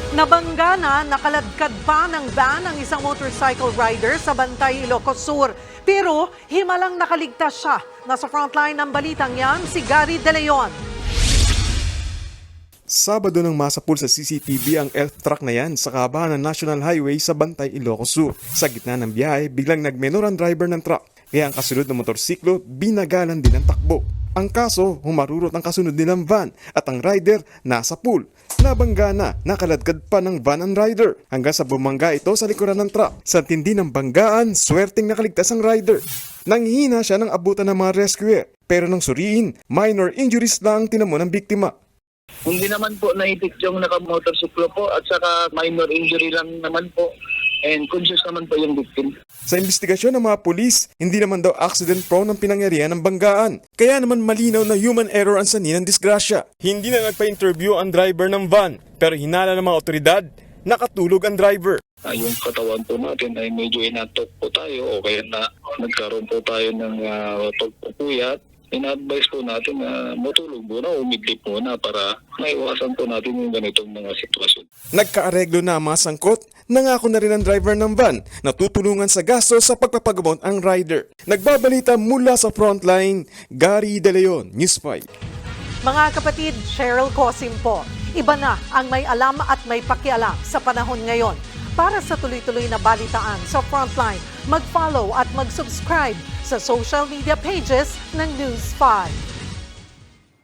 Nabangga na nakaladkad pa ng van ang isang motorcycle rider sa Bantay, Ilocos Sur. Pero himalang nakaligtas siya. Nasa frontline ng balitang yan, si Gary De Leon. Sabado nang masapul sa CCTV ang elf truck na yan sa kahabaan ng National Highway sa Bantay, Ilocos Sur. Sa gitna ng biyahe, biglang nagmenor ang driver ng truck. Kaya ang kasunod na motorsiklo, binagalan din ang takbo. Ang kaso, humarurot ang kasunod nilang van at ang rider nasa pool. Nabangga na, nakaladkad pa ng van ang rider hanggang sa bumangga ito sa likuran ng truck. Sa tindi ng banggaan, swerteng nakaligtas ang rider. Nanghihina siya ng abutan ng mga rescuer. Pero nang suriin, minor injuries lang tinamo ng biktima. Hindi naman po naipit yung nakamotorsiklo po at saka minor injury lang naman po and conscious naman po yung victim. Sa investigasyon ng mga pulis, hindi naman daw accident prone ang pinangyarihan ng banggaan. Kaya naman malinaw na human error ang sanhi ng disgrasya. Hindi na nagpa-interview ang driver ng van, pero hinala ng mga otoridad, nakatulog ang driver. Yung katawan po natin ay medyo inatok po tayo o kaya na nagkaroon po tayo ng pagpupuyat. Ina-advise po natin na matulog muna o umidlip muna para maiwasan po natin yung ganitong mga sitwasyon. Nagkaareglo na ang mga sangkot, nangako na rin ang driver ng van na tutulungan sa gasto sa pagpapagamot ang rider. Nagbabalita mula sa frontline, Gary De Leon, News 5. Mga kapatid, Cheryl Cosim po. Iba na ang may alam at may pakialam sa panahon ngayon. Para sa tuloy-tuloy na balitaan sa Frontline, mag-follow at mag-subscribe sa social media pages ng News 5.